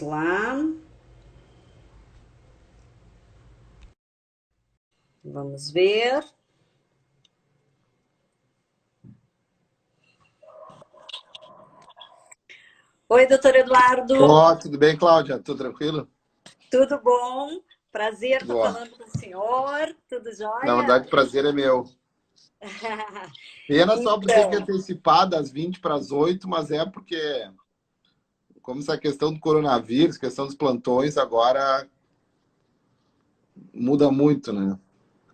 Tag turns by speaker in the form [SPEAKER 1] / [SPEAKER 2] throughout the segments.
[SPEAKER 1] Vamos lá. Vamos ver. Oi, doutor Eduardo.
[SPEAKER 2] Ó, tudo bem, Cláudia? Tudo tranquilo?
[SPEAKER 1] Tudo bom? Prazer estar
[SPEAKER 2] Tudo ó.
[SPEAKER 1] falando com o senhor. Tudo
[SPEAKER 2] Na
[SPEAKER 1] jóia?
[SPEAKER 2] verdade, o prazer é meu. Pena só por ter que
[SPEAKER 1] Então,
[SPEAKER 2] antecipar das 20 para as 8, mas é porque, como essa questão do coronavírus, questão dos plantões, agora muda muito, né?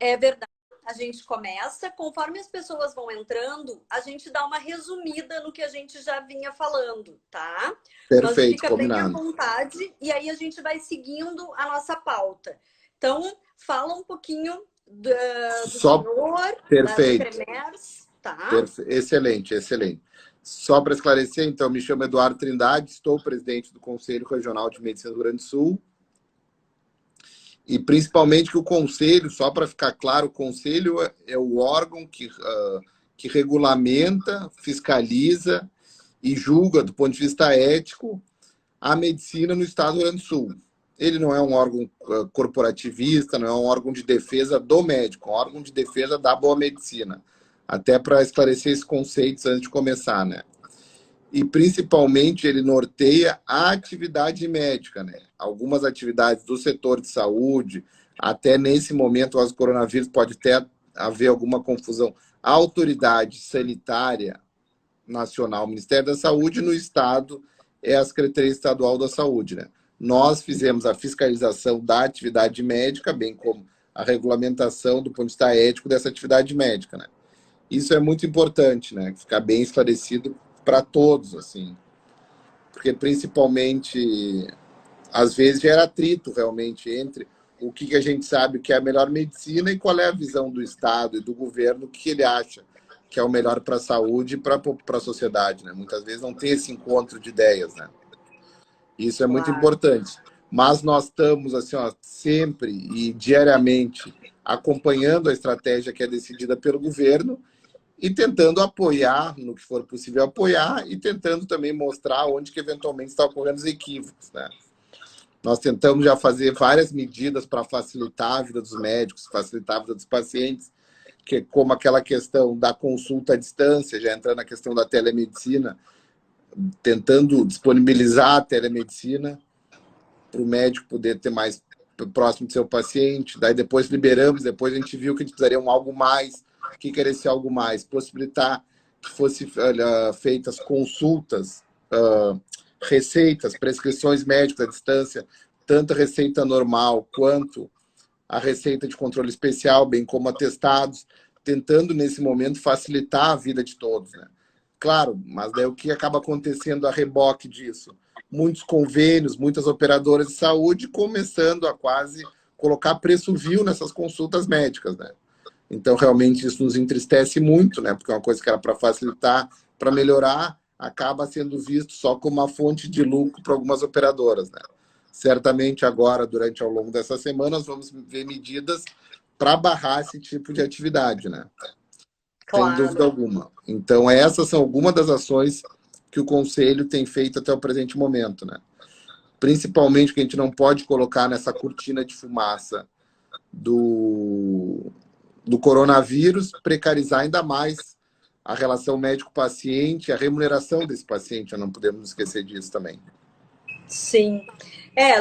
[SPEAKER 1] é verdade. A gente começa, conforme as pessoas vão entrando, a gente dá uma resumida no que a gente já vinha falando, tá? Mas
[SPEAKER 2] Perfeito,
[SPEAKER 1] fica bem à
[SPEAKER 2] combinado.
[SPEAKER 1] vontade e aí a gente vai seguindo a nossa pauta. Então, fala um pouquinho do
[SPEAKER 2] Só
[SPEAKER 1] senhor, do
[SPEAKER 2] perfeito.
[SPEAKER 1] Cremers, tá?
[SPEAKER 2] Excelente, excelente. Só para esclarecer, então, me chamo Eduardo Trindade, estou presidente do Conselho Regional de Medicina do Rio Grande do Sul. E principalmente que o conselho, só para ficar claro, o conselho é o órgão que regulamenta, fiscaliza e julga, do ponto de vista ético, a medicina no estado do Rio Grande do Sul. Ele não é um órgão corporativista, não é um órgão de defesa do médico, é um órgão de defesa da boa medicina. Até para esclarecer esses conceitos antes de começar, né? E principalmente ele norteia a atividade médica, né? Algumas atividades do setor de saúde, até nesse momento, o coronavírus pode até haver alguma confusão. A autoridade sanitária nacional, o Ministério da Saúde, no estado é a Secretaria Estadual da Saúde, né? Nós fizemos a fiscalização da atividade médica, bem como a regulamentação do ponto de vista ético dessa atividade médica, né? Isso é muito importante, né? Ficar bem esclarecido para todos, assim, porque principalmente às vezes gera atrito realmente entre o que a gente sabe que é a melhor medicina e qual é a visão do Estado e do governo, o que ele acha que é o melhor para a saúde e para a sociedade, né? Muitas vezes não tem esse encontro de ideias, né? Isso é muito
[SPEAKER 1] Claro.
[SPEAKER 2] importante. Mas nós estamos assim, ó, sempre e diariamente acompanhando a estratégia que é decidida pelo governo e tentando apoiar, no que for possível apoiar, e tentando também mostrar onde que eventualmente está ocorrendo os equívocos, né? Nós tentamos já fazer várias medidas para facilitar a vida dos médicos, facilitar a vida dos pacientes, que como aquela questão da consulta à distância, já entrando na questão da telemedicina, tentando disponibilizar a telemedicina para o médico poder ter mais próximo do seu paciente, daí depois liberamos, depois a gente viu que a gente precisaria de algo mais. O que era esse algo mais? Possibilitar que fossem feitas consultas, receitas, prescrições médicas à distância, tanto a receita normal quanto a receita de controle especial, bem como atestados, tentando nesse momento facilitar a vida de todos, né? Claro, mas daí o que acaba acontecendo a reboque disso? Muitos convênios, muitas operadoras de saúde começando a quase colocar preço vil nessas consultas médicas, né? Então, realmente, isso nos entristece muito, né? Porque é uma coisa que era para facilitar, para melhorar, acaba sendo visto só como uma fonte de lucro para algumas operadoras, né? Certamente agora, durante ao longo dessas semanas, vamos ver medidas para barrar esse tipo de atividade, né? Sem dúvida
[SPEAKER 1] Claro.
[SPEAKER 2] alguma. Então, essas são algumas das ações que o Conselho tem feito até o presente momento, né? Principalmente que a gente não pode colocar nessa cortina de fumaça do coronavírus, precarizar ainda mais a relação médico-paciente, a remuneração desse paciente, não podemos esquecer disso também.
[SPEAKER 1] Sim.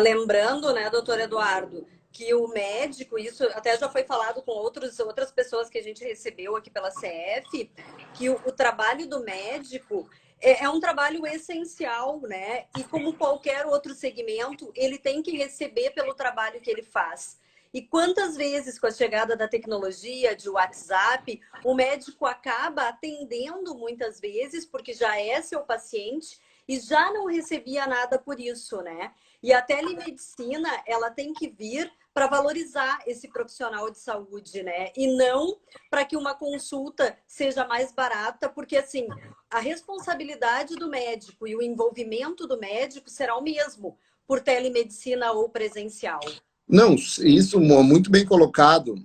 [SPEAKER 1] Lembrando, né, doutor Eduardo, que o médico, isso até já foi falado com outras pessoas que a gente recebeu aqui pela CF, que o trabalho do médico é um trabalho essencial, né? E como qualquer outro segmento, ele tem que receber pelo trabalho que ele faz. E quantas vezes, com a chegada da tecnologia, de WhatsApp, o médico acaba atendendo muitas vezes, porque já é seu paciente, e já não recebia nada por isso, né? E a telemedicina, ela tem que vir para valorizar esse profissional de saúde, né? E não para que uma consulta seja mais barata, porque assim, a responsabilidade do médico e o envolvimento do médico será o mesmo por telemedicina ou presencial.
[SPEAKER 2] Não, isso muito bem colocado.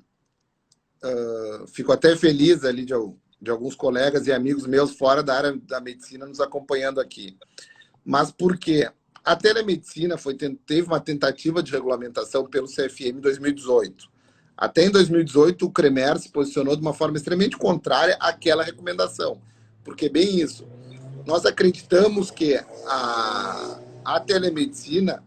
[SPEAKER 2] Fico até feliz ali de alguns colegas e amigos meus fora da área da medicina nos acompanhando aqui. Mas por quê? a telemedicina teve uma tentativa de regulamentação pelo CFM em 2018. Até em 2018, o CREMER se posicionou de uma forma extremamente contrária àquela recomendação. Porque, bem isso, nós acreditamos que a telemedicina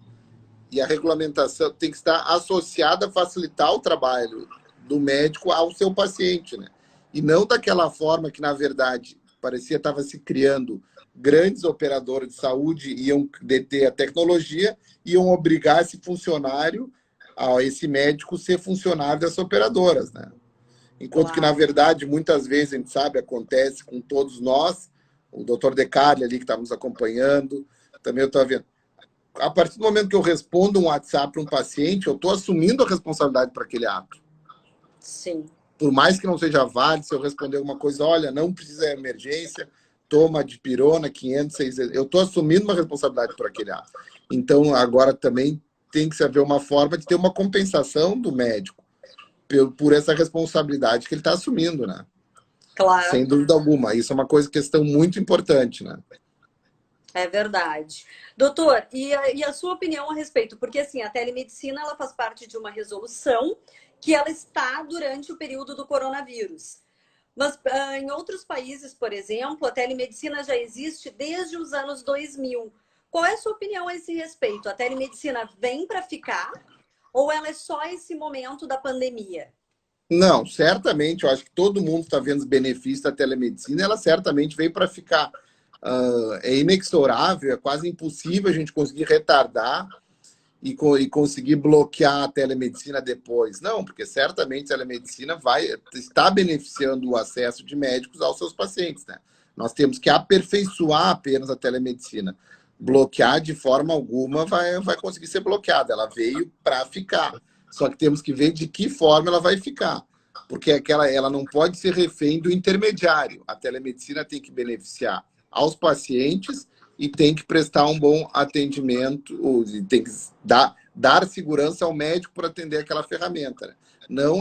[SPEAKER 2] e a regulamentação tem que estar associada a facilitar o trabalho do médico ao seu paciente, né? E não daquela forma que, na verdade, parecia estava se criando grandes operadores de saúde, iam deter a tecnologia, iam obrigar esse funcionário, esse médico, ser funcionário dessas operadoras, né? Enquanto que, na verdade, muitas vezes, a gente sabe, acontece com todos nós, o doutor Decarli ali que está nos acompanhando, também eu estou vendo. A partir do momento que eu respondo um WhatsApp para um paciente, eu estou assumindo a responsabilidade para aquele ato.
[SPEAKER 1] Sim.
[SPEAKER 2] Por mais que não seja válido, se eu responder alguma coisa, olha, não precisa de emergência, toma dipirona, 500, 600, eu estou assumindo uma responsabilidade por aquele ato. Então, agora também tem que haver uma forma de ter uma compensação do médico por essa responsabilidade que ele está assumindo, né?
[SPEAKER 1] Claro.
[SPEAKER 2] Sem dúvida alguma. Isso é uma questão muito importante, né?
[SPEAKER 1] É verdade. Doutor, e a sua opinião a respeito? Porque, assim, a telemedicina, ela faz parte de uma resolução que ela está durante o período do coronavírus. Mas em outros países, por exemplo, a telemedicina já existe desde os anos 2000. Qual é a sua opinião a esse respeito? A telemedicina vem para ficar ou ela é só esse momento da pandemia?
[SPEAKER 2] Não, certamente, eu acho que todo mundo está vendo os benefícios da telemedicina, ela certamente veio para ficar. É inexorável, é quase impossível a gente conseguir retardar e conseguir bloquear a telemedicina depois. Não, porque certamente a telemedicina está beneficiando o acesso de médicos aos seus pacientes, né? Nós temos que aperfeiçoar apenas a telemedicina. Bloquear de forma alguma vai conseguir ser bloqueada. Ela veio para ficar. Só que temos que ver de que forma ela vai ficar. Porque ela não pode ser refém do intermediário. A telemedicina tem que beneficiar aos pacientes e tem que prestar um bom atendimento, tem que dar segurança ao médico para atender aquela ferramenta, né? Não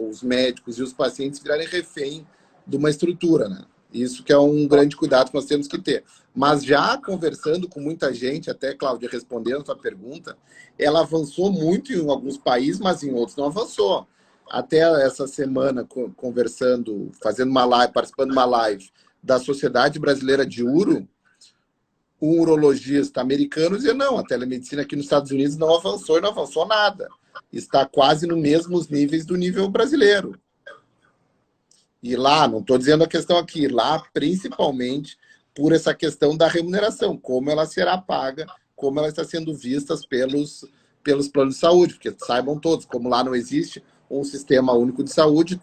[SPEAKER 2] os médicos e os pacientes virarem refém de uma estrutura, né? Isso que é um grande cuidado que nós temos que ter. Mas já conversando com muita gente, até, Cláudia, respondendo a sua pergunta, ela avançou muito em alguns países, mas em outros não avançou. Até essa semana, conversando, fazendo uma live, participando de uma live da Sociedade Brasileira de Uro, um urologista americano dizia, não, a telemedicina aqui nos Estados Unidos não avançou e não avançou nada. Está quase nos mesmos níveis do nível brasileiro. E lá, não estou dizendo a questão aqui, lá principalmente por essa questão da remuneração, como ela será paga, como ela está sendo vista pelos planos de saúde, porque saibam todos, como lá não existe um sistema único de saúde,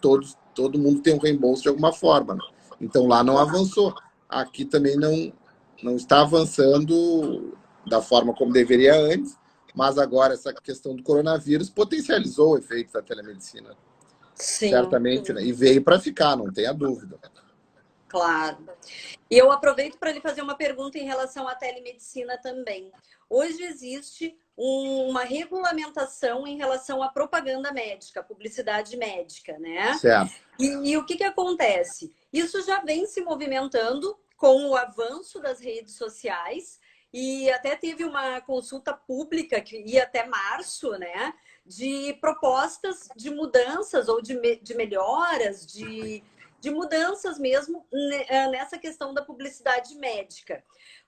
[SPEAKER 2] todo mundo tem um reembolso de alguma forma, né? Então lá não avançou. Aqui também não está avançando da forma como deveria antes, mas agora essa questão do coronavírus potencializou o efeito da telemedicina.
[SPEAKER 1] Sim.
[SPEAKER 2] Certamente, né? E veio para ficar, não tenha dúvida.
[SPEAKER 1] Claro. E eu aproveito para lhe fazer uma pergunta em relação à telemedicina também. Hoje existe uma regulamentação em relação à propaganda médica, publicidade médica, né?
[SPEAKER 2] Certo.
[SPEAKER 1] E o que acontece? Isso já vem se movimentando com o avanço das redes sociais e até teve uma consulta pública que ia até março, né? De propostas de mudanças ou de melhoras, de mudanças mesmo nessa questão da publicidade médica.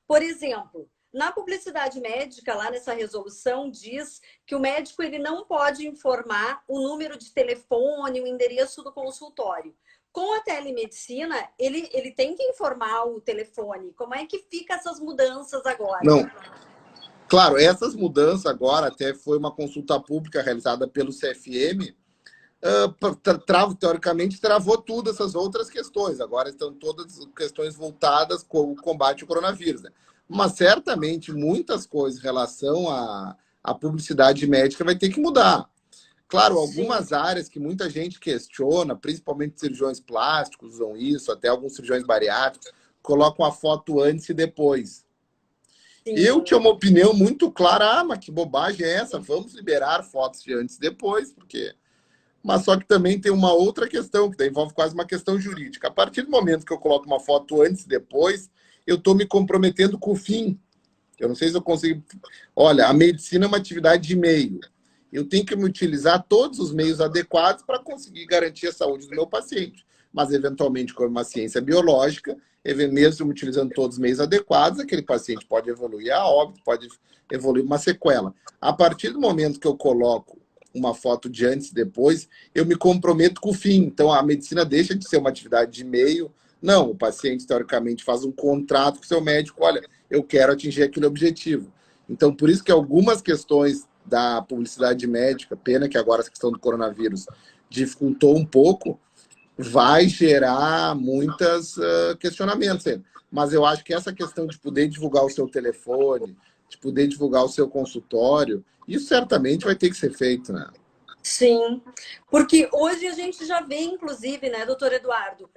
[SPEAKER 1] Por exemplo, na publicidade médica, lá nessa resolução, diz que o médico ele não pode informar o número de telefone, o endereço do consultório. Com a telemedicina, ele tem que informar o telefone. Como é que fica essas mudanças agora?
[SPEAKER 2] Não. Claro, essas mudanças agora, até foi uma consulta pública realizada pelo CFM, teoricamente travou tudo essas outras questões. Agora estão todas questões voltadas com o combate ao coronavírus, né? Mas certamente muitas coisas em relação à publicidade médica vai ter que mudar. Claro, algumas áreas que muita gente questiona, principalmente cirurgiões plásticos usam isso, até alguns cirurgiões bariátricos, colocam a foto antes e depois. Sim. Eu tinha uma opinião muito clara, mas que bobagem é essa? Vamos liberar fotos de antes e depois, porque... Mas só que também tem uma outra questão, que envolve quase uma questão jurídica. A partir do momento que eu coloco uma foto antes e depois, eu estou me comprometendo com o fim. Eu não sei se eu consigo... Olha, a medicina é uma atividade de meio. Eu tenho que me utilizar todos os meios adequados para conseguir garantir a saúde do meu paciente. Mas, eventualmente, como uma ciência biológica, mesmo me utilizando todos os meios adequados, aquele paciente pode evoluir a óbito, pode evoluir uma sequela. A partir do momento que eu coloco uma foto de antes e depois, eu me comprometo com o fim. Então, a medicina deixa de ser uma atividade de meio. Não, o paciente, teoricamente, faz um contrato com o seu médico. Olha, eu quero atingir aquele objetivo. Então, por isso que algumas questões da publicidade médica, pena que agora essa questão do coronavírus dificultou um pouco, vai gerar muitos questionamentos. Mas eu acho que essa questão de poder divulgar o seu telefone, de poder divulgar o seu consultório, isso certamente vai ter que ser feito, né?
[SPEAKER 1] Sim, porque hoje a gente já vê, inclusive, né, doutor Eduardo,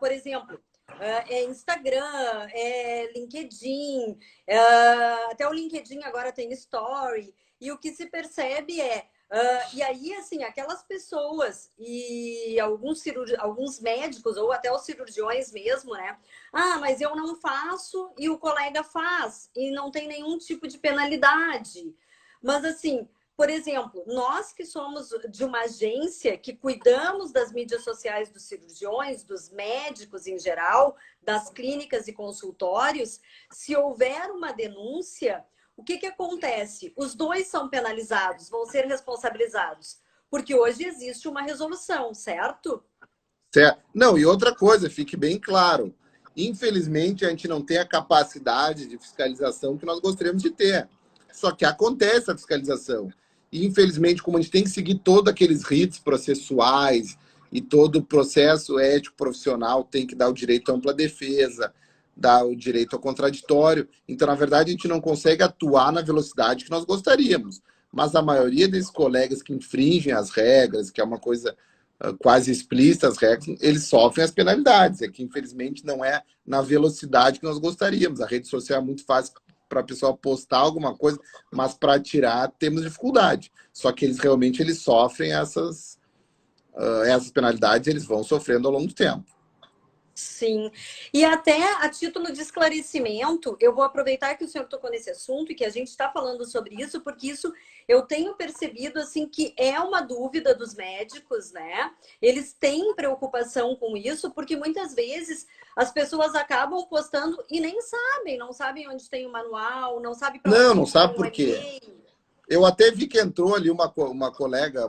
[SPEAKER 1] por exemplo, é Instagram, é LinkedIn, até o LinkedIn agora tem Story, e o que se percebe e aí, assim, aquelas pessoas e alguns médicos, ou até os cirurgiões mesmo, né? Ah, mas eu não faço e o colega faz, e não tem nenhum tipo de penalidade. Mas, assim, por exemplo, nós que somos de uma agência que cuidamos das mídias sociais dos cirurgiões, dos médicos em geral, das clínicas e consultórios, se houver uma denúncia, o que que acontece? Os dois são penalizados, vão ser responsabilizados, porque hoje existe uma resolução, certo?
[SPEAKER 2] Certo. Não, e outra coisa, fique bem claro, infelizmente a gente não tem a capacidade de fiscalização que nós gostaríamos de ter. Só que acontece a fiscalização. E, infelizmente, como a gente tem que seguir todos aqueles ritos processuais e todo o processo ético profissional tem que dar o direito à ampla defesa, dar o direito ao contraditório. Então, na verdade, a gente não consegue atuar na velocidade que nós gostaríamos. Mas a maioria desses colegas que infringem as regras, que é uma coisa quase explícita, as regras, eles sofrem as penalidades. É que, infelizmente, não é na velocidade que nós gostaríamos. A rede social é muito fácil para a pessoa postar alguma coisa, mas para tirar temos dificuldade. Só que eles realmente sofrem essas penalidades, eles vão sofrendo ao longo do tempo.
[SPEAKER 1] Sim. E até a título de esclarecimento, eu vou aproveitar que o senhor tocou nesse assunto e que a gente está falando sobre isso, porque isso eu tenho percebido assim que é uma dúvida dos médicos, né? Eles têm preocupação com isso, porque muitas vezes as pessoas acabam postando e nem sabem, não sabem onde tem o manual, não sabem para onde
[SPEAKER 2] Não
[SPEAKER 1] envia
[SPEAKER 2] sabe
[SPEAKER 1] um
[SPEAKER 2] por quê.
[SPEAKER 1] e-mail.
[SPEAKER 2] Eu até vi que entrou ali uma colega,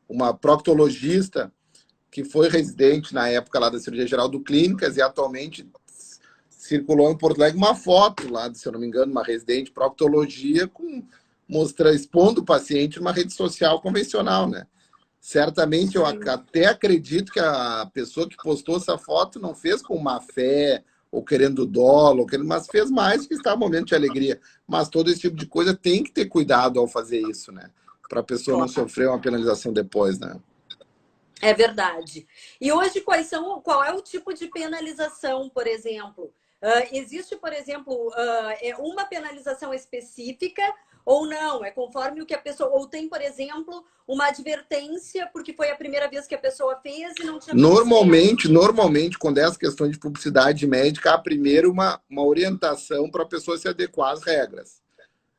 [SPEAKER 2] uma proctologista, que foi residente na época lá da Cirurgia Geral do Clínicas e atualmente circulou em Porto Alegre uma foto lá, se eu não me engano, uma residente de proctologia expondo o paciente numa rede social convencional, né? Certamente eu até acredito que a pessoa que postou essa foto não fez com má fé ou querendo dolo, mas fez mais que está um momento de alegria. Mas todo esse tipo de coisa tem que ter cuidado ao fazer isso, né? Para a pessoa não sofrer uma penalização depois, né?
[SPEAKER 1] É verdade. E hoje, qual é o tipo de penalização, por exemplo? Existe, por exemplo, uma penalização específica ou não? É conforme o que a pessoa... Ou tem, por exemplo, uma advertência porque foi a primeira vez que a pessoa fez e não tinha
[SPEAKER 2] Normalmente, quando é essa questão de publicidade médica, há primeiro uma orientação para a pessoa se adequar às regras.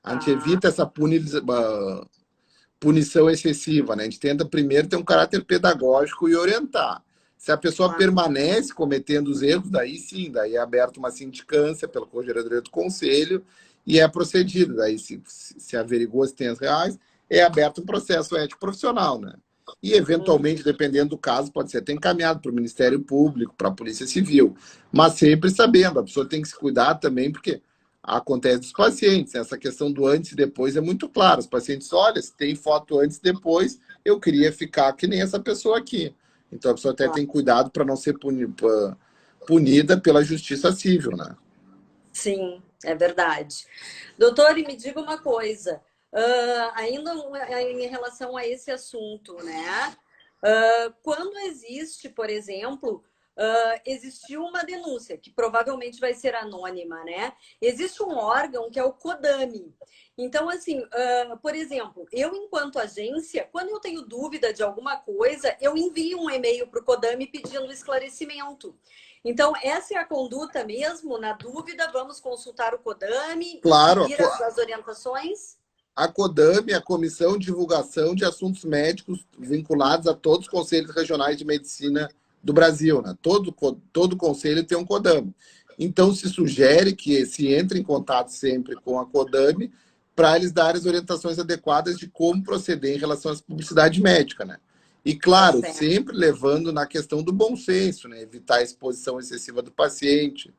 [SPEAKER 2] A gente evita essa punição excessiva, né? A gente tenta primeiro ter um caráter pedagógico e orientar. Se a pessoa permanece cometendo os erros, daí sim, daí é aberta uma sindicância pela Corregedoria do Conselho e é procedido. Daí, se averigou se tem as reais, é aberto um processo ético profissional, né? E, eventualmente, dependendo do caso, pode ser até encaminhado para o Ministério Público, para a Polícia Civil. Mas sempre sabendo, a pessoa tem que se cuidar também, porque acontece dos pacientes. Essa questão do antes e depois é muito clara. Os pacientes, olha, se tem foto antes e depois, eu queria ficar que nem essa pessoa aqui. Então a pessoa até tem cuidado para não ser punida pela justiça civil, né?
[SPEAKER 1] Sim, é verdade. Doutor, e me diga uma coisa, ainda em relação a esse assunto, né? Quando existe, por exemplo, existiu uma denúncia, que provavelmente vai ser anônima, né? Existe um órgão que é o CODAMI. Então, assim, por exemplo, eu, enquanto agência, quando eu tenho dúvida de alguma coisa, eu envio um e-mail para o CODAMI pedindo esclarecimento. Então, essa é a conduta mesmo. Na dúvida, vamos consultar o CODAMI e
[SPEAKER 2] Claro,
[SPEAKER 1] seguir as orientações?
[SPEAKER 2] a CODAMI, a Comissão de Divulgação de Assuntos Médicos vinculados a todos os conselhos regionais de medicina do Brasil, né? Todo conselho tem um CODAMI. Então, se sugere que se entre em contato sempre com a CODAMI para eles darem as orientações adequadas de como proceder em relação à publicidade médica, né? E, claro, sempre levando na questão do bom senso, né? Evitar a exposição excessiva do paciente,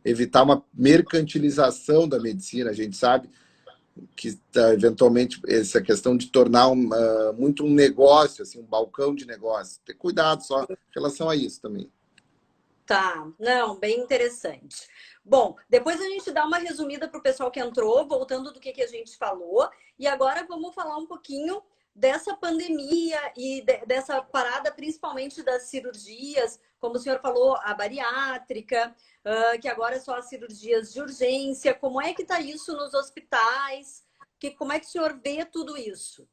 [SPEAKER 2] evitar uma mercantilização da medicina. A gente sabe que eventualmente essa questão de tornar muito um negócio, assim, um balcão de negócio. Ter cuidado só em relação a isso também.
[SPEAKER 1] Tá, não, bem interessante. Bom, depois a gente dá uma resumida para o pessoal que entrou, voltando do que a gente falou, e agora vamos falar um pouquinho dessa pandemia e dessa parada, principalmente das cirurgias, como o senhor falou, a bariátrica, que agora é só as cirurgias de urgência. Como é que está isso nos hospitais? Como é que o senhor vê tudo isso?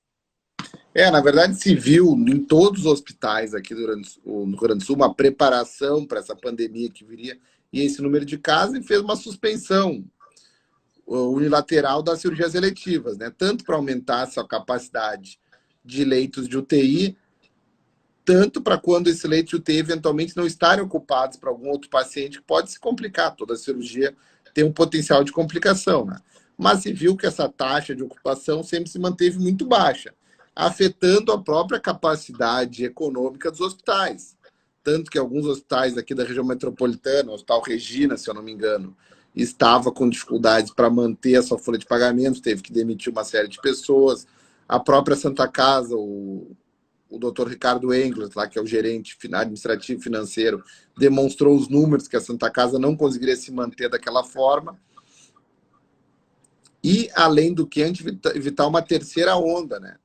[SPEAKER 2] Na verdade, se viu em todos os hospitais aqui no Rio Grande do Sul uma preparação para essa pandemia que viria, e esse número de casos, e fez uma suspensão unilateral das cirurgias eletivas, né? Tanto para aumentar a sua capacidade de leitos de UTI, tanto para quando esse leito de UTI eventualmente não estarem ocupados para algum outro paciente, que pode se complicar. Toda cirurgia tem um potencial de complicação, né? Mas se viu que essa taxa de ocupação sempre se manteve muito baixa, afetando a própria capacidade econômica dos hospitais. Tanto que alguns hospitais aqui da região metropolitana, o Hospital Regina, se eu não me engano, estava com dificuldades para manter a sua folha de pagamento, teve que demitir uma série de pessoas. A própria Santa Casa, o Dr. Ricardo Engels, lá, que é o gerente administrativo financeiro, demonstrou os números que a Santa Casa não conseguiria se manter daquela forma. E, além do que, a gente evitar uma terceira onda, né?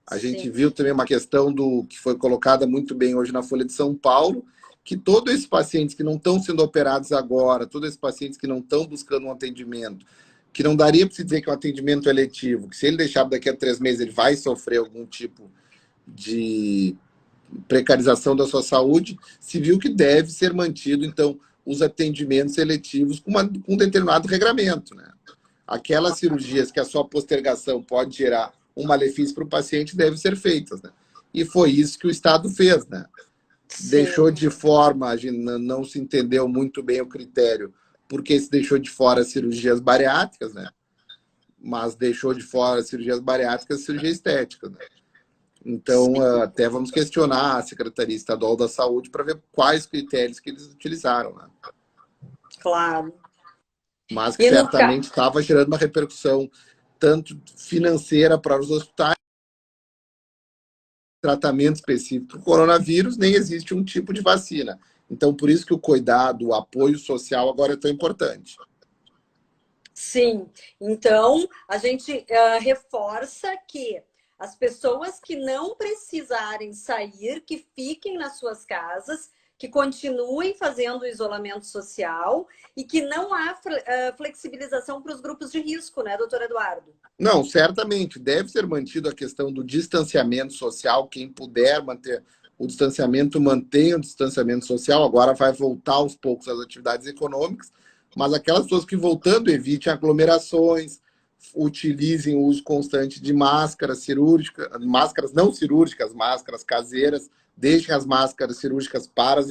[SPEAKER 2] A gente viu também uma questão que foi colocada muito bem hoje na Folha de São Paulo, que todos esses pacientes que não estão sendo operados agora, todos esses pacientes que não estão buscando um atendimento, que não daria para se dizer que é um atendimento eletivo, que se ele deixar daqui a 3 meses, ele vai sofrer algum tipo de precarização da sua saúde, se viu que deve ser mantido, então, os atendimentos eletivos com um determinado regramento, né? Aquelas cirurgias que a sua postergação pode gerar um malefício para o paciente devem ser feitas, né? E foi isso que o Estado fez, né? Sim. Deixou de forma, a gente não se entendeu muito bem o critério, porque se deixou de fora as cirurgias bariátricas, né? Mas deixou de fora as cirurgias bariátricas e cirurgia estética, né? Então, até vamos questionar a Secretaria Estadual da Saúde para ver quais critérios que eles utilizaram, né?
[SPEAKER 1] Claro.
[SPEAKER 2] Mas que certamente estava gerando uma repercussão tanto financeira para os hospitais, tratamento específico do coronavírus, nem existe um tipo de vacina. Então, por isso que o cuidado, o apoio social agora é tão importante.
[SPEAKER 1] Sim. Então, a gente reforça que as pessoas que não precisarem sair, que fiquem nas suas casas, que continuem fazendo o isolamento social e que não há flexibilização para os grupos de risco, né, doutor Eduardo?
[SPEAKER 2] Não, certamente. Deve ser mantido a questão do distanciamento social. Quem puder manter o distanciamento, mantenha o distanciamento social. Agora vai voltar aos poucos as atividades econômicas, mas aquelas pessoas que voltando evitem aglomerações, utilizem o uso constante de máscaras cirúrgicas, máscaras não cirúrgicas, máscaras caseiras, deixem as máscaras cirúrgicas para as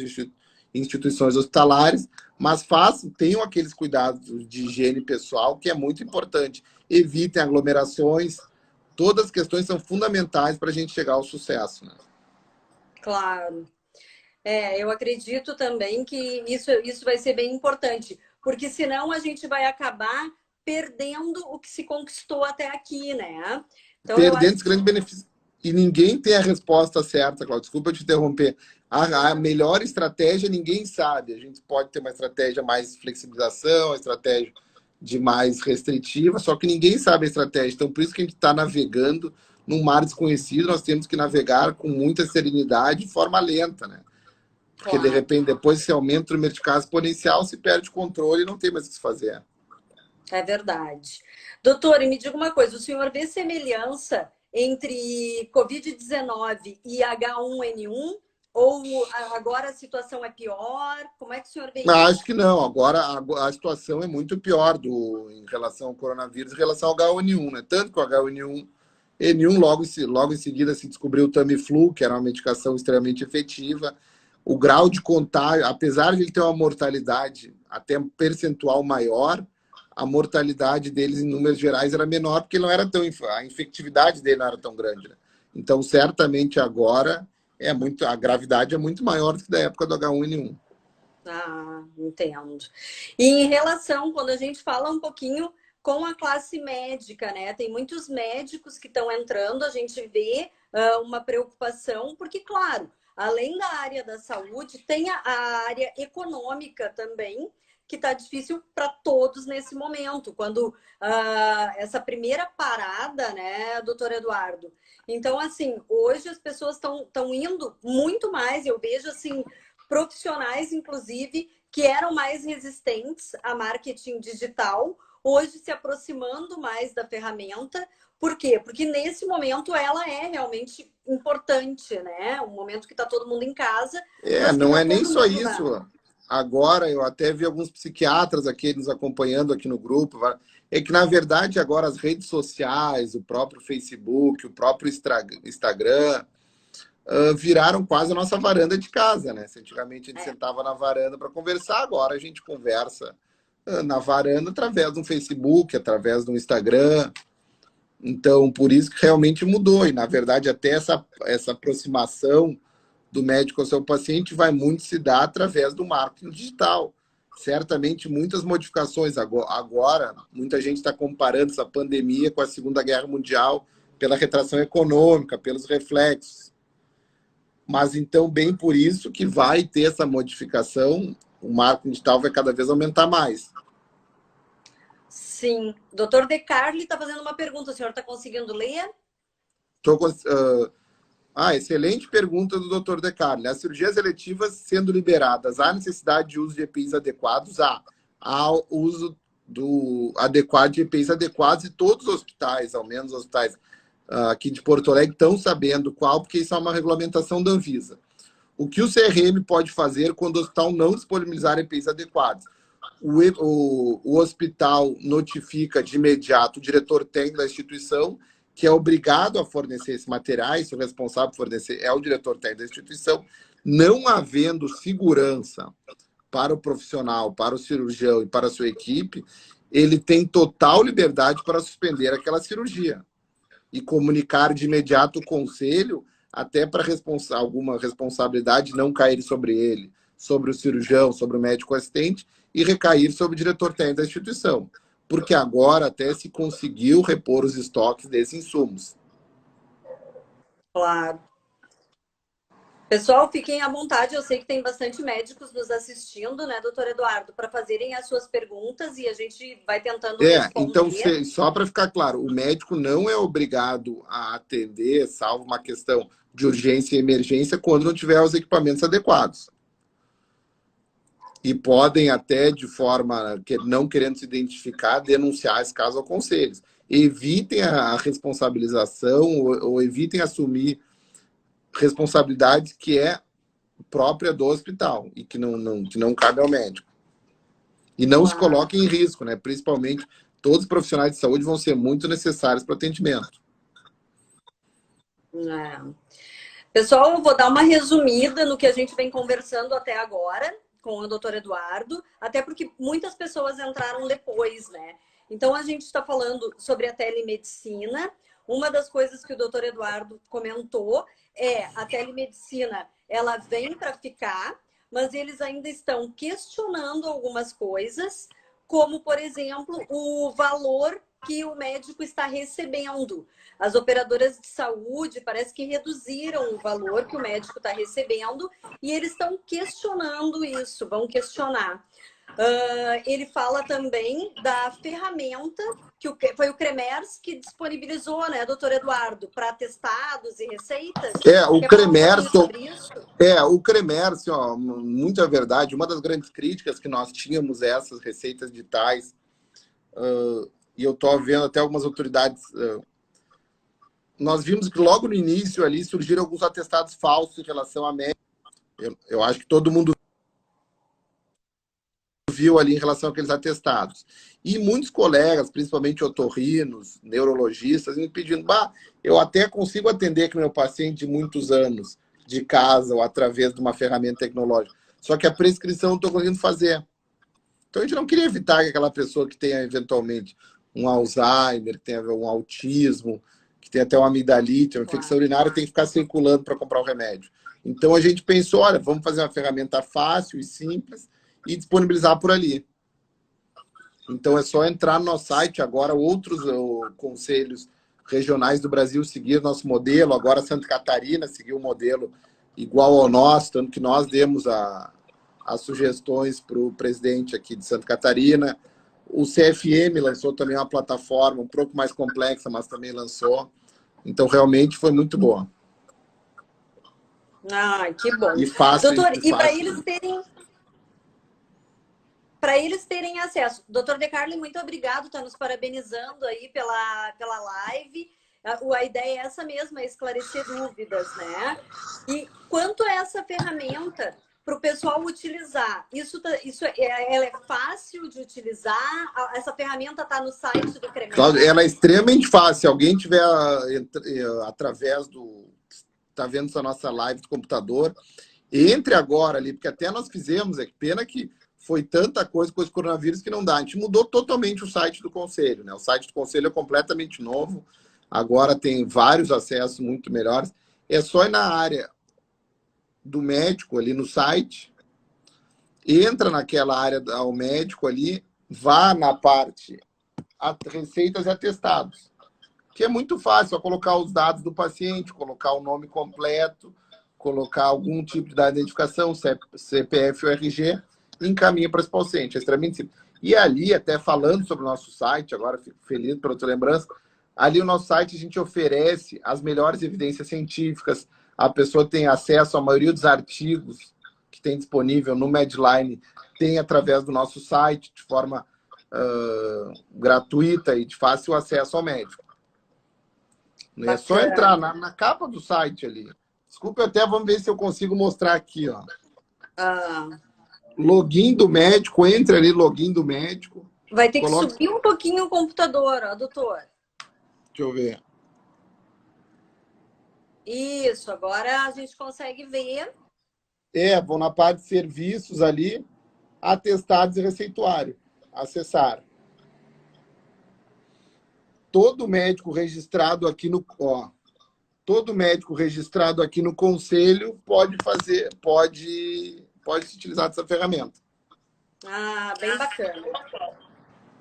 [SPEAKER 2] instituições hospitalares, mas tenham aqueles cuidados de higiene pessoal, que é muito importante. Evitem aglomerações, todas as questões são fundamentais para a gente chegar ao sucesso, né?
[SPEAKER 1] Claro. Eu acredito também que isso vai ser bem importante, porque senão a gente vai acabar perdendo o que se conquistou até aqui, né? Então,
[SPEAKER 2] perdendo esse grande benefício. E ninguém tem a resposta certa, Cláudia. Desculpa te interromper. A melhor estratégia ninguém sabe. A gente pode ter uma estratégia mais flexibilização, uma estratégia de mais restritiva, só que ninguém sabe a estratégia. Então, por isso que a gente está navegando num mar desconhecido, nós temos que navegar com muita serenidade, de forma lenta, né? Porque, de repente, depois se aumenta o número de casos exponencial, se perde o controle e não tem mais o que se fazer.
[SPEAKER 1] É verdade. Doutor, e me diga uma coisa, o senhor vê semelhança entre Covid-19 e H1N1? Ou agora a situação é pior? Como é que o senhor vê
[SPEAKER 2] Mas
[SPEAKER 1] isso?
[SPEAKER 2] acho que não. Agora a situação é muito pior em relação ao coronavírus, em relação ao H1N1, né? Tanto que o H1N1 logo em seguida se descobriu o Tamiflu, que era uma medicação extremamente efetiva. O grau de contágio, apesar de ele ter uma mortalidade até um percentual maior, a mortalidade deles em números gerais era menor, porque não era a infectividade dele não era tão grande, né? Então, certamente agora a gravidade é muito maior do que da época do H1N1.
[SPEAKER 1] Ah, entendo. E em relação, quando a gente fala um pouquinho com a classe médica, né? Tem muitos médicos que estão entrando, a gente vê uma preocupação, porque, claro, além da área da saúde, tem a área econômica também, que está difícil para todos nesse momento, quando essa primeira parada, né, doutor Eduardo? Então, assim, hoje as pessoas estão indo muito mais, eu vejo assim profissionais, inclusive, que eram mais resistentes a marketing digital, hoje se aproximando mais da ferramenta. Por quê? Porque nesse momento ela é realmente importante, né? Um momento que está todo mundo em casa, mas que
[SPEAKER 2] Não
[SPEAKER 1] está
[SPEAKER 2] é nem
[SPEAKER 1] todo
[SPEAKER 2] só
[SPEAKER 1] mundo
[SPEAKER 2] isso. Agora, eu até vi alguns psiquiatras aqui nos acompanhando aqui no grupo. É que, na verdade, agora as redes sociais, o próprio Facebook, o próprio Instagram, viraram quase a nossa varanda de casa, né? Se antigamente a gente sentava na varanda para conversar, agora a gente conversa na varanda através do Facebook, através do Instagram. Então, por isso que realmente mudou. E, na verdade, até essa aproximação do médico ao seu paciente vai muito se dar através do marketing digital. Certamente, muitas modificações. Agora, muita gente está comparando essa pandemia com a Segunda Guerra Mundial pela retração econômica, pelos reflexos. Mas, então, bem por isso que vai ter essa modificação, o marketing digital vai cada vez aumentar mais.
[SPEAKER 1] Sim. Doutor De Carli está fazendo uma pergunta. O senhor está conseguindo ler?
[SPEAKER 2] Excelente pergunta do Dr. De Carli. As cirurgias eletivas sendo liberadas, há necessidade de uso de EPIs adequados? Há uso adequado de EPIs adequados e todos os hospitais, ao menos os hospitais aqui de Porto Alegre, estão sabendo qual, porque isso é uma regulamentação da Anvisa. O que o CRM pode fazer quando o hospital não disponibilizar EPIs adequados? O hospital notifica de imediato o diretor técnico da instituição, que é obrigado a fornecer esses materiais, o responsável por fornecer é o diretor técnico da instituição, não havendo segurança para o profissional, para o cirurgião e para a sua equipe, ele tem total liberdade para suspender aquela cirurgia e comunicar de imediato o conselho, até para alguma responsabilidade não cair sobre ele, sobre o cirurgião, sobre o médico assistente, e recair sobre o diretor técnico da instituição. Porque agora até se conseguiu repor os estoques desses insumos.
[SPEAKER 1] Claro. Pessoal, fiquem à vontade. Eu sei que tem bastante médicos nos assistindo, né, doutor Eduardo, para fazerem as suas perguntas e a gente vai tentando responder.
[SPEAKER 2] Então, só para ficar claro, o médico não é obrigado a atender, salvo uma questão de urgência e emergência, quando não tiver os equipamentos adequados. E podem até, de forma não querendo se identificar, denunciar esse caso ao conselho. Evitem a responsabilização ou evitem assumir responsabilidades que é própria do hospital e que não cabe ao médico. E não se coloquem em risco, né? Principalmente, todos os profissionais de saúde vão ser muito necessários para o atendimento.
[SPEAKER 1] Pessoal, eu vou dar uma resumida no que a gente vem conversando até agora com o doutor Eduardo, até porque muitas pessoas entraram depois, né? Então, a gente está falando sobre a telemedicina. Uma das coisas que o doutor Eduardo comentou é a telemedicina, ela vem para ficar, mas eles ainda estão questionando algumas coisas, como, por exemplo, o valor que o médico está recebendo. As operadoras de saúde parece que reduziram o valor que o médico está recebendo e eles estão questionando isso, vão questionar. Ele fala também da ferramenta que foi o CREMERS que disponibilizou, né, doutor Eduardo, para atestados e receitas.
[SPEAKER 2] O CREMERS, O Cremers, ó, muita verdade. Uma das grandes críticas que nós tínhamos é essas receitas digitais, e eu estou vendo até algumas autoridades. Nós vimos que logo no início ali surgiram alguns atestados falsos em relação à médica. Eu acho que todo mundo viu ali em relação àqueles atestados. E muitos colegas, principalmente otorrinos, neurologistas, me pedindo, eu até consigo atender aqui meu paciente de muitos anos, de casa ou através de uma ferramenta tecnológica. Só que a prescrição eu não estou conseguindo fazer. Então a gente não queria evitar que aquela pessoa que tenha eventualmente um Alzheimer, que tenha um autismo, que tenha até uma amidalite, uma infecção urinária, tem que ficar circulando para comprar o remédio. Então a gente pensou, olha, vamos fazer uma ferramenta fácil e simples e disponibilizar por ali. Então é só entrar no nosso site, agora outros conselhos regionais do Brasil seguir nosso modelo, agora Santa Catarina seguiu um modelo igual ao nosso, tanto que nós demos as sugestões para o presidente aqui de Santa Catarina. O CFM lançou também uma plataforma um pouco mais complexa, mas também lançou. Então realmente foi muito boa.
[SPEAKER 1] Que bom.
[SPEAKER 2] E fácil.
[SPEAKER 1] Doutor, e para eles terem acesso. Doutor De Carli, muito obrigado, está nos parabenizando aí pela live. A ideia é essa mesma, é esclarecer dúvidas, né? E quanto a essa ferramenta para o pessoal utilizar, ela é fácil de utilizar? Essa ferramenta está no site do Cremers?
[SPEAKER 2] Cláudio, ela é extremamente fácil. Se alguém tiver através do... Está vendo essa nossa live do computador, entre agora ali, porque até nós fizemos, que pena que foi tanta coisa com esse coronavírus que não dá. A gente mudou totalmente o site do Conselho, né? O site do Conselho é completamente novo, agora tem vários acessos muito melhores. É só ir na área do médico ali no site, entra naquela área ao médico ali, vá na parte receitas e atestados, que é muito fácil, só colocar os dados do paciente, colocar o nome completo, colocar algum tipo de identificação, CPF ou RG, e encaminha para esse paciente. É extremamente simples. E ali, até falando sobre o nosso site, agora fico feliz pela tua lembrança, ali no nosso site a gente oferece as melhores evidências científicas, a pessoa tem acesso à maioria dos artigos que tem disponível no Medline, tem através do nosso site, de forma gratuita e de fácil acesso ao médico. Bacana. É só entrar na capa do site ali. Desculpa, vamos ver se eu consigo mostrar aqui, ó. Login do médico, entre ali, login do médico.
[SPEAKER 1] Vai ter que subir um pouquinho o computador, ó, doutor.
[SPEAKER 2] Deixa eu ver.
[SPEAKER 1] Isso, agora a gente consegue ver.
[SPEAKER 2] Vou na parte de serviços ali, atestados e receituário. Acessar. Todo médico registrado aqui no... todo médico registrado aqui no Conselho pode se utilizar dessa ferramenta.
[SPEAKER 1] Bem bacana.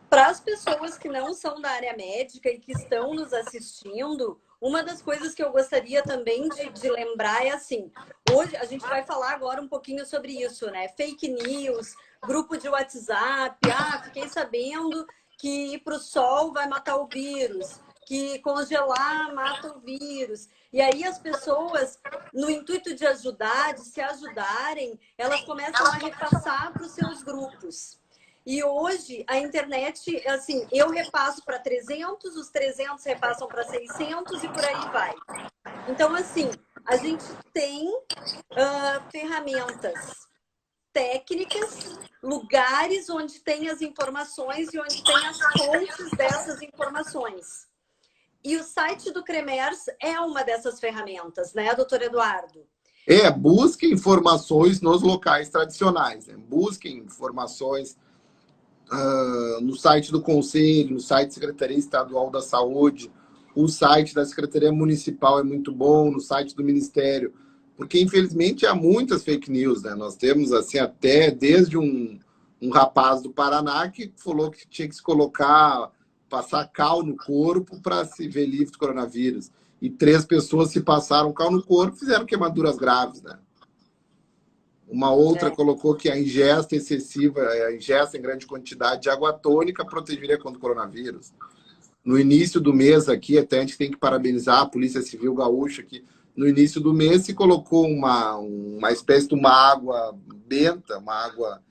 [SPEAKER 1] Para as pessoas que não são da área médica e que estão nos assistindo, uma das coisas que eu gostaria também de lembrar é assim, hoje a gente vai falar agora um pouquinho sobre isso, né? Fake news, grupo de WhatsApp, fiquei sabendo que ir para o sol vai matar o vírus, que congelar mata o vírus. E aí as pessoas, no intuito de ajudar, de se ajudarem, elas começam a repassar para os seus grupos. E hoje a internet, assim, eu repasso para 300, os 300 repassam para 600 e por aí vai. Então, assim, a gente tem ferramentas técnicas, lugares onde tem as informações e onde tem as fontes dessas informações. E o site do Cremers é uma dessas ferramentas, né, doutor Eduardo?
[SPEAKER 2] Busque informações nos locais tradicionais. Né? Busque informações no site do Conselho, no site da Secretaria Estadual da Saúde, o site da Secretaria Municipal é muito bom, no site do Ministério, porque infelizmente há muitas fake news, né? Nós temos assim até desde um rapaz do Paraná que falou que tinha que se passar cal no corpo para se ver livre do coronavírus. E 3 pessoas se passaram cal no corpo e fizeram queimaduras graves, né? Uma outra colocou que a ingesta excessiva, a ingesta em grande quantidade de água tônica protegeria contra o coronavírus. No início do mês aqui, até a gente tem que parabenizar a Polícia Civil Gaúcha, que no início do mês se colocou uma espécie de uma água benta, uma água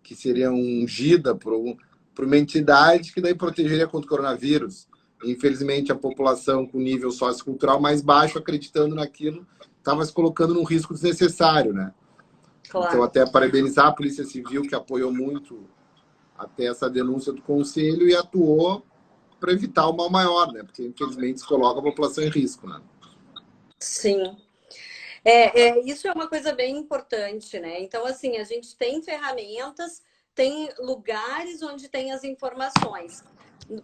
[SPEAKER 2] que seria ungida por uma entidade que daí protegeria contra o coronavírus. Infelizmente, a população com nível sociocultural mais baixo, acreditando naquilo, estava se colocando num risco desnecessário, né?
[SPEAKER 1] Claro.
[SPEAKER 2] Então, até parabenizar a Polícia Civil, que apoiou muito até essa denúncia do Conselho e atuou para evitar o mal maior, né? Porque, infelizmente, se coloca a população em risco, né?
[SPEAKER 1] Sim. Isso é uma coisa bem importante, né? Então, assim, a gente tem ferramentas, tem lugares onde tem as informações.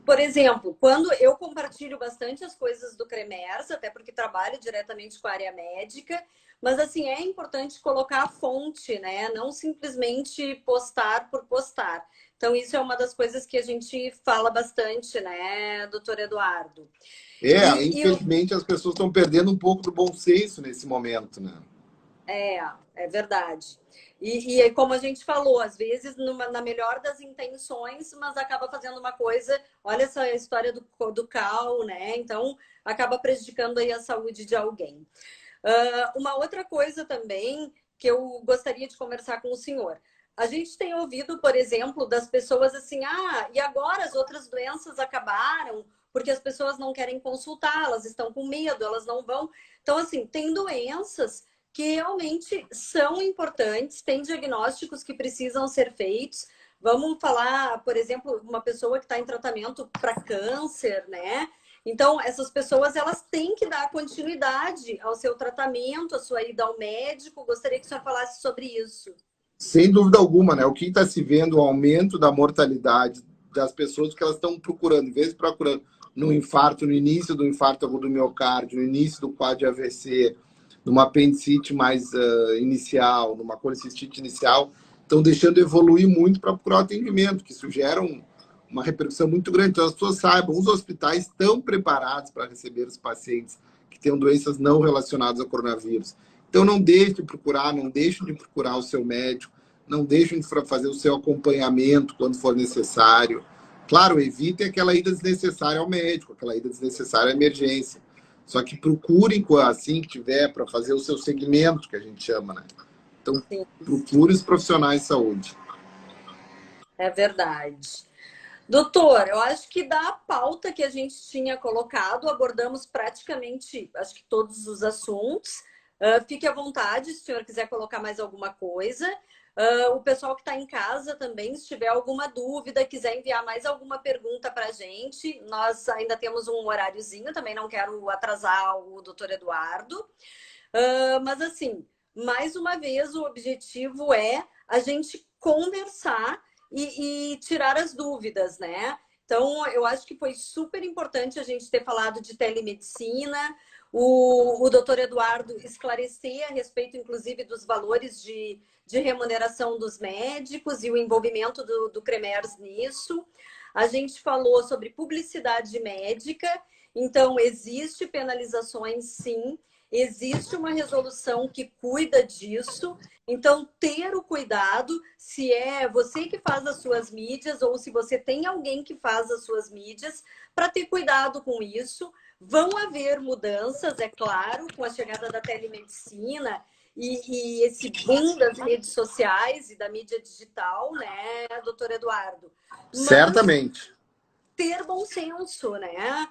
[SPEAKER 1] Por exemplo, quando eu compartilho bastante as coisas do CREMERS, até porque trabalho diretamente com a área médica, mas assim, é importante colocar a fonte, né? Não simplesmente postar por postar. Então, isso é uma das coisas que a gente fala bastante, né, doutor Eduardo?
[SPEAKER 2] Infelizmente, as pessoas estão perdendo um pouco do bom senso nesse momento, né?
[SPEAKER 1] É verdade. E como a gente falou, às vezes na melhor das intenções, mas acaba fazendo uma coisa. Olha essa história do cal, né? Então acaba prejudicando aí a saúde de alguém. Uma outra coisa também que eu gostaria de conversar com o senhor. A gente tem ouvido, por exemplo, das pessoas assim, e agora as outras doenças acabaram, porque as pessoas não querem consultar, elas estão com medo, elas não vão. Então, assim, tem doenças que realmente são importantes, tem diagnósticos que precisam ser feitos. Vamos falar, por exemplo, uma pessoa que está em tratamento para câncer, né? Então, essas pessoas, elas têm que dar continuidade ao seu tratamento, à sua ida ao médico. Gostaria que o senhor falasse sobre isso.
[SPEAKER 2] Sem dúvida alguma, né? O que está se vendo, o aumento da mortalidade das pessoas que elas estão procurando, em vez de procurando no infarto, no início do infarto agudo do miocárdio, no início do quadro de AVC, numa apendicite mais inicial, numa colicistite inicial, estão deixando evoluir muito para procurar o atendimento, que isso gera uma repercussão muito grande. Então, as pessoas saibam, os hospitais estão preparados para receber os pacientes que tenham doenças não relacionadas ao coronavírus. Então, não deixem de procurar, não deixem de procurar o seu médico, não deixem de fazer o seu acompanhamento quando for necessário. Claro, evitem aquela ida desnecessária ao médico, aquela ida desnecessária à emergência. Só que procurem, assim que tiver, para fazer o seu segmento, que a gente chama, né? Então, procure os profissionais de saúde.
[SPEAKER 1] É verdade. Doutor, eu acho que da pauta que a gente tinha colocado, abordamos praticamente, acho que todos os assuntos. Fique à vontade, se o senhor quiser colocar mais alguma coisa. O pessoal que está em casa também, se tiver alguma dúvida, quiser enviar mais alguma pergunta para a gente, nós ainda temos um horáriozinho, também não quero atrasar o doutor Eduardo. Mas assim, mais uma vez, o objetivo é a gente conversar e tirar as dúvidas, né? Então, eu acho que foi super importante a gente ter falado de telemedicina, o doutor Eduardo esclarecer a respeito, inclusive, dos valores de remuneração dos médicos e o envolvimento do CREMERS nisso. A gente falou sobre publicidade médica, então, existe penalizações, sim, existe uma resolução que cuida disso. Então, ter o cuidado, se é você que faz as suas mídias ou se você tem alguém que faz as suas mídias, para ter cuidado com isso. Vão haver mudanças, é claro, com a chegada da telemedicina e esse boom das redes sociais e da mídia digital, né, doutor Eduardo? Mas
[SPEAKER 2] certamente.
[SPEAKER 1] ter bom senso, né?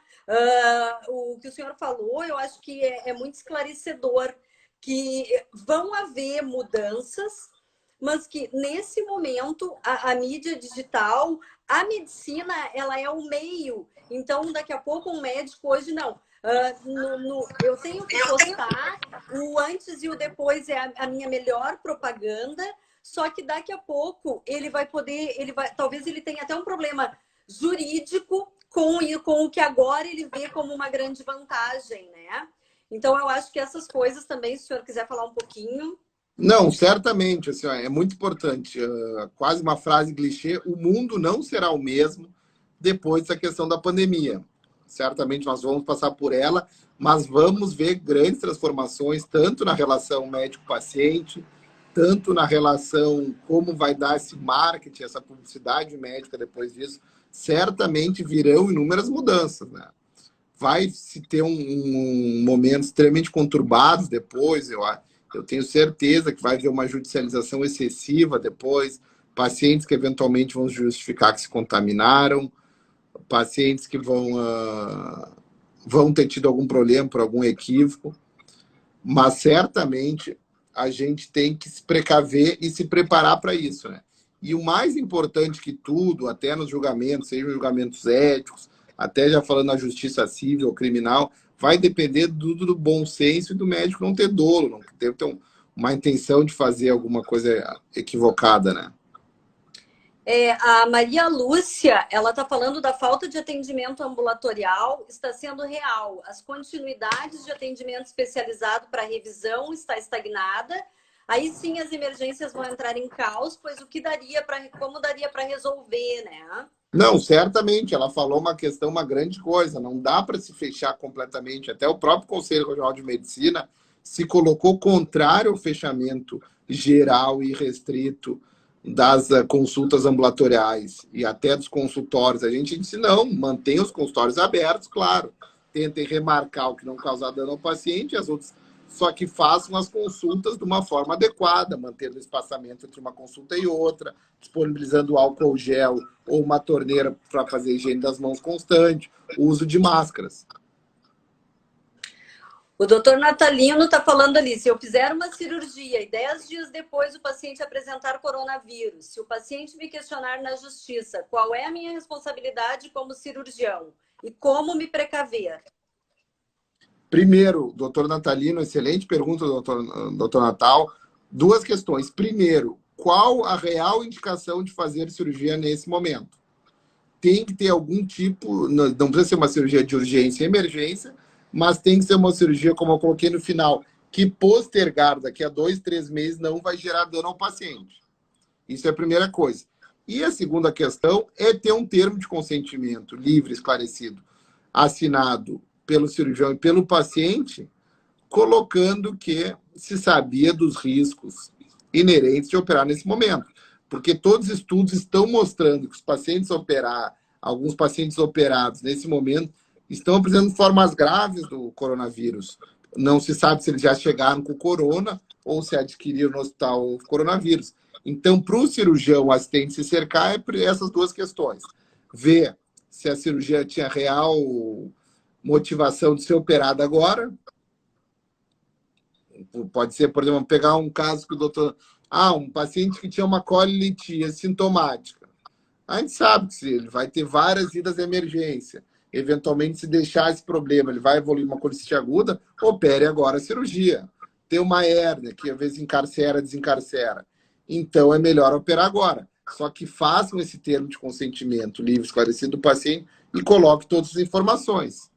[SPEAKER 1] O que o senhor falou, eu acho que é muito esclarecedor, que vão haver mudanças, mas que nesse momento a mídia digital, a medicina, ela é o meio. Então, daqui a pouco um médico hoje não. Eu tenho que postar, o antes e o depois é a minha melhor propaganda, só que daqui a pouco ele vai poder, talvez ele tenha até um problema jurídico com o que agora ele vê como uma grande vantagem, né? Então, eu acho que essas coisas também, se o senhor quiser falar um pouquinho.
[SPEAKER 2] Não, certamente, assim, é muito importante. Quase uma frase clichê, o mundo não será o mesmo depois dessa questão da pandemia. Certamente nós vamos passar por ela, mas vamos ver grandes transformações, tanto na relação médico-paciente, tanto na relação como vai dar esse marketing, essa publicidade médica depois disso. Certamente virão inúmeras mudanças, né? vai se ter um momento extremamente conturbado depois, eu tenho certeza que vai haver uma judicialização excessiva depois, pacientes que eventualmente vão justificar que se contaminaram, pacientes que vão ter tido algum problema por algum equívoco, mas certamente a gente tem que se precaver e se preparar para isso, né? E o mais importante que tudo, até nos julgamentos, sejam julgamentos éticos, até já falando na justiça civil ou criminal, vai depender do bom senso e do médico não ter dolo, não ter uma intenção de fazer alguma coisa equivocada, né?
[SPEAKER 1] A Maria Lúcia, ela está falando da falta de atendimento ambulatorial, está sendo real. As continuidades de atendimento especializado para revisão está estagnada. Aí sim as emergências vão entrar em caos, pois como daria para resolver, né?
[SPEAKER 2] Não, certamente, ela falou uma grande coisa, não dá para se fechar completamente. Até o próprio Conselho Regional de Medicina se colocou contrário ao fechamento geral e restrito das consultas ambulatoriais e até dos consultórios. A gente disse, não, mantenha os consultórios abertos, claro. Tentem remarcar o que não causar dano ao paciente, as outras, só que façam as consultas de uma forma adequada, mantendo o espaçamento entre uma consulta e outra, disponibilizando álcool gel ou uma torneira para fazer a higiene das mãos constante, o uso de máscaras.
[SPEAKER 1] O doutor Natalino está falando ali, se eu fizer uma cirurgia e 10 dias depois o paciente apresentar coronavírus, se o paciente me questionar na justiça, qual é a minha responsabilidade como cirurgião e como me precaver?
[SPEAKER 2] Primeiro, doutor Natalino, excelente pergunta, doutor Natal. Duas questões. Primeiro, qual a real indicação de fazer cirurgia nesse momento? Tem que ter algum tipo, não precisa ser uma cirurgia de urgência e emergência, mas tem que ser uma cirurgia, como eu coloquei no final, que postergar daqui a 2, 3 meses não vai gerar dano ao paciente. Isso é a primeira coisa. E a segunda questão é ter um termo de consentimento livre, esclarecido, assinado pelo cirurgião e pelo paciente, colocando que se sabia dos riscos inerentes de operar nesse momento. Porque todos os estudos estão mostrando que os pacientes alguns pacientes operados nesse momento estão apresentando formas graves do coronavírus. Não se sabe se eles já chegaram com corona ou se adquiriram no hospital o coronavírus. Então, para o cirurgião, o assistente se cercar, é essas duas questões. Ver se a cirurgia tinha real motivação de ser operada agora. Pode ser, por exemplo, pegar um caso que o doutor... um paciente que tinha uma colite sintomática. A gente sabe que ele vai ter várias idas de emergência. Eventualmente, se deixar esse problema, ele vai evoluir uma colicite aguda, opere agora a cirurgia. Tem uma hérnia, que às vezes encarcera, desencarcera. Então, é melhor operar agora. Só que façam esse termo de consentimento livre, esclarecido do paciente e coloque todas as informações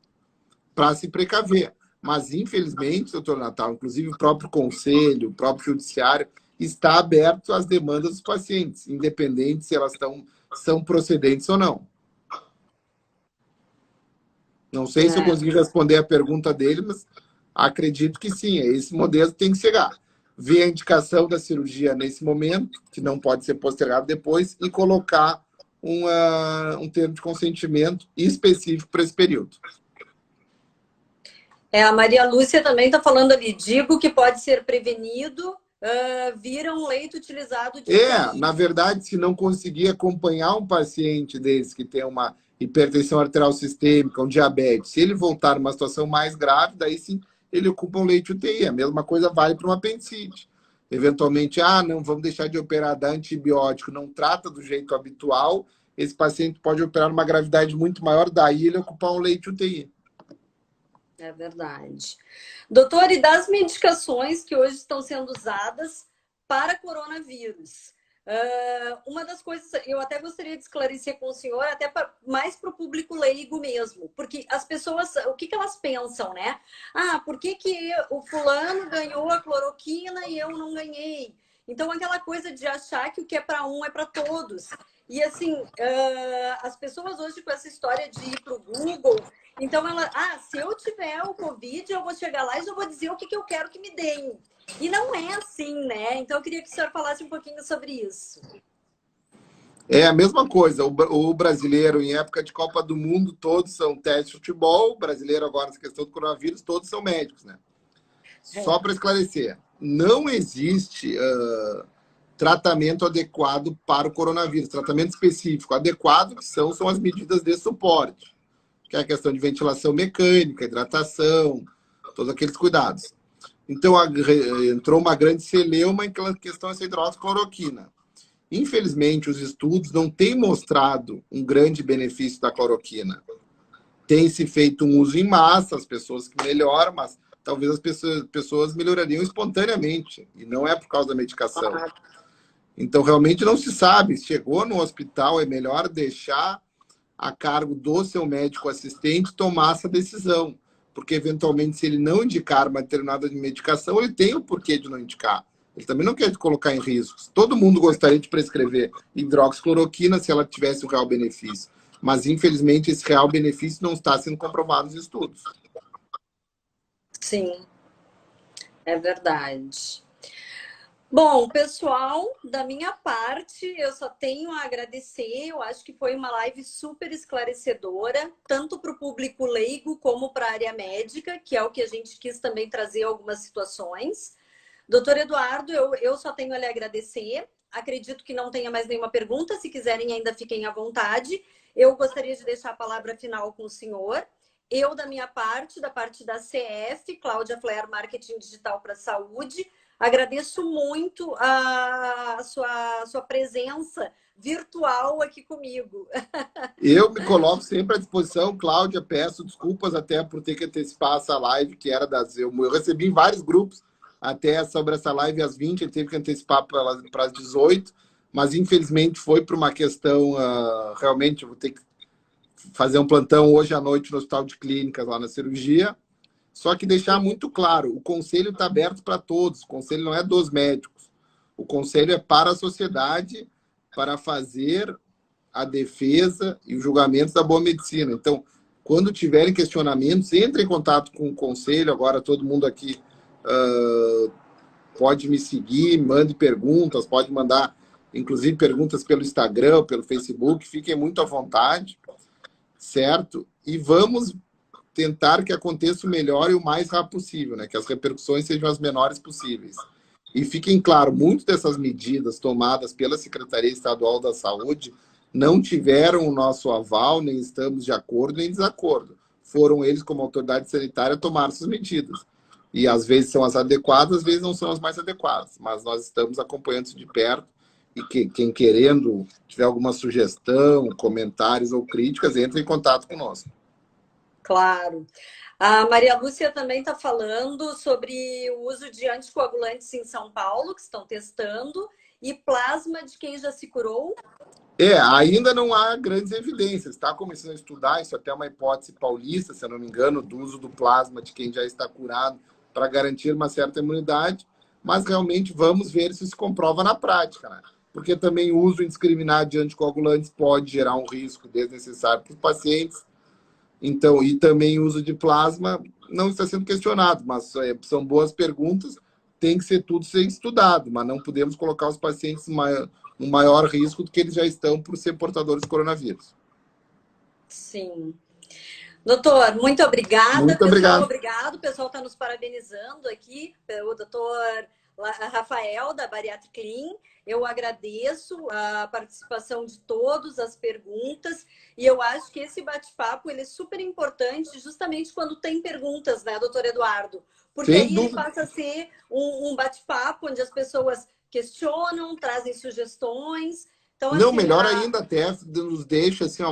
[SPEAKER 2] para se precaver. Mas, infelizmente, doutor Natal, inclusive o próprio conselho, o próprio judiciário, está aberto às demandas dos pacientes, independente se elas são procedentes ou não. Não sei se eu consegui responder a pergunta dele, mas acredito que sim, esse modelo tem que chegar. Ver a indicação da cirurgia nesse momento, que não pode ser postergado depois, e colocar um termo de consentimento específico para esse período.
[SPEAKER 1] A Maria Lúcia também está falando ali, digo que pode ser prevenido, vira um leito utilizado de UTI.
[SPEAKER 2] Na verdade, se não conseguir acompanhar um paciente desse que tem uma hipertensão arterial sistêmica, um diabetes, se ele voltar numa situação mais grave, daí sim ele ocupa um leito UTI. A mesma coisa vale para uma apendicite. Eventualmente, não vamos deixar de operar, dar antibiótico, não trata do jeito habitual, esse paciente pode operar numa gravidade muito maior, daí ele ocupar um leito UTI.
[SPEAKER 1] É verdade. Doutor, e das medicações que hoje estão sendo usadas para coronavírus? Uma das coisas, eu até gostaria de esclarecer com o senhor, até mais para o público leigo mesmo, porque as pessoas, o que elas pensam, né? Por que o fulano ganhou a cloroquina e eu não ganhei? Então, aquela coisa de achar que o que é para um é para todos. E assim, as pessoas hoje com essa história de ir para o Google, então se eu tiver o Covid, eu vou chegar lá e já vou dizer o que eu quero que me deem. E não é assim, né? Então eu queria que o senhor falasse um pouquinho sobre isso.
[SPEAKER 2] É a mesma coisa. O brasileiro, em época de Copa do Mundo, todos são testes de futebol. O brasileiro, agora, nessa questão do coronavírus, todos são médicos, né? Só para esclarecer, não existe tratamento adequado para o coronavírus. Tratamento específico adequado, que são as medidas de suporte, que é a questão de ventilação mecânica, hidratação, todos aqueles cuidados. Então, entrou uma grande celeuma em questão dessa hidroxicloroquina. Infelizmente, os estudos não têm mostrado um grande benefício da cloroquina. Tem se feito um uso em massa, as pessoas que melhoram, mas talvez as pessoas melhorariam espontaneamente, e não é por causa da medicação. Então, realmente não se sabe. Chegou no hospital, é melhor deixar a cargo do seu médico assistente tomar essa decisão, porque, eventualmente, se ele não indicar uma determinada medicação, ele tem o porquê de não indicar. Ele também não quer te colocar em riscos. Todo mundo gostaria de prescrever hidroxicloroquina se ela tivesse um real benefício. Mas, infelizmente, esse real benefício não está sendo comprovado nos estudos.
[SPEAKER 1] Sim, é verdade. Bom, pessoal, da minha parte, eu só tenho a agradecer. Eu acho que foi uma live super esclarecedora, tanto para o público leigo como para a área médica, que é o que a gente quis também trazer algumas situações. Doutor Eduardo, eu só tenho a lhe agradecer. Acredito que não tenha mais nenhuma pergunta. Se quiserem, ainda fiquem à vontade. Eu gostaria de deixar a palavra final com o senhor. Eu, da minha parte, da parte da CF, Cláudia Flair, Marketing Digital para a Saúde, agradeço muito a sua presença virtual aqui comigo.
[SPEAKER 2] Eu me coloco sempre à disposição, Cláudia, peço desculpas até por ter que antecipar essa live, que era das... Eu recebi em vários grupos até sobre essa live às 20, ele teve que antecipar para as 18, mas infelizmente foi por uma questão, realmente eu vou ter que fazer um plantão hoje à noite no Hospital de Clínicas, lá na cirurgia. Só que deixar muito claro, o conselho está aberto para todos, o conselho não é dos médicos, o conselho é para a sociedade, para fazer a defesa e os julgamentos da boa medicina. Então, quando tiverem questionamentos, entre em contato com o conselho. Agora todo mundo aqui pode me seguir, mande perguntas, pode mandar, inclusive, perguntas pelo Instagram, pelo Facebook, fiquem muito à vontade, certo? E vamos tentar que aconteça o melhor e o mais rápido possível, né? Que as repercussões sejam as menores possíveis. E fiquem claro, muitas dessas medidas tomadas pela Secretaria Estadual da Saúde não tiveram o nosso aval, nem estamos de acordo nem desacordo. Foram eles, como autoridade sanitária, tomar essas medidas. E às vezes são as adequadas, às vezes não são as mais adequadas. Mas nós estamos acompanhando isso de perto. E quem querendo, tiver alguma sugestão, comentários ou críticas, entre em contato conosco.
[SPEAKER 1] Claro. A Maria Lúcia também está falando sobre o uso de anticoagulantes em São Paulo, que estão testando, e plasma de quem já se curou.
[SPEAKER 2] Ainda não há grandes evidências. Está começando a estudar, isso até é uma hipótese paulista, se eu não me engano, do uso do plasma de quem já está curado para garantir uma certa imunidade, mas realmente vamos ver se se comprova na prática, né? Porque também o uso indiscriminado de anticoagulantes pode gerar um risco desnecessário para os pacientes. Então, e também o uso de plasma não está sendo questionado, mas são boas perguntas, tem que ser tudo ser estudado, mas não podemos colocar os pacientes um maior risco do que eles já estão por ser portadores de coronavírus.
[SPEAKER 1] Sim. Doutor, muito obrigada.
[SPEAKER 2] Muito
[SPEAKER 1] pessoal,
[SPEAKER 2] obrigado.
[SPEAKER 1] Obrigado. O pessoal está nos parabenizando aqui. O doutor Rafael, da Bariátrica Clean. Eu agradeço a participação de todos, as perguntas. E eu acho que esse bate-papo ele é super importante justamente quando tem perguntas, né, doutor Eduardo? Porque
[SPEAKER 2] Sem
[SPEAKER 1] aí
[SPEAKER 2] dúvida.
[SPEAKER 1] ele passa a ser um bate-papo onde as pessoas questionam, trazem sugestões. Então,
[SPEAKER 2] não,
[SPEAKER 1] assim,
[SPEAKER 2] melhor ainda, até nos deixa assim,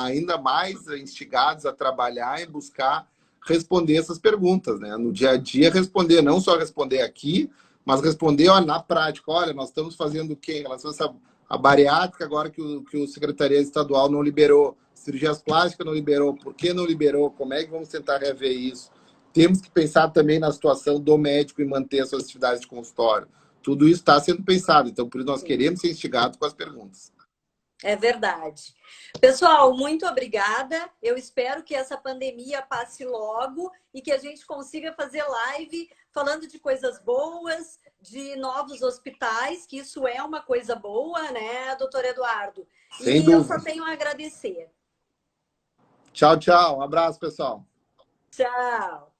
[SPEAKER 2] ainda mais instigados a trabalhar e buscar responder essas perguntas, né? No dia a dia, responder, não só responder aqui, mas responder na prática. Olha, nós estamos fazendo o quê em relação a bariátrica, agora que o Secretaria Estadual não liberou, cirurgias plásticas não liberou, por que não liberou? Como é que vamos tentar rever isso? Temos que pensar também na situação do médico e manter as suas atividades de consultório. Tudo isso está sendo pensado, então por isso nós queremos ser instigados com as perguntas.
[SPEAKER 1] É verdade. Pessoal, muito obrigada. Eu espero que essa pandemia passe logo e que a gente consiga fazer live falando de coisas boas, de novos hospitais, que isso é uma coisa boa, né, doutor Eduardo?
[SPEAKER 2] Sem
[SPEAKER 1] E eu só
[SPEAKER 2] dúvida.
[SPEAKER 1] tenho a agradecer.
[SPEAKER 2] Tchau, tchau. Um abraço, pessoal.
[SPEAKER 1] Tchau.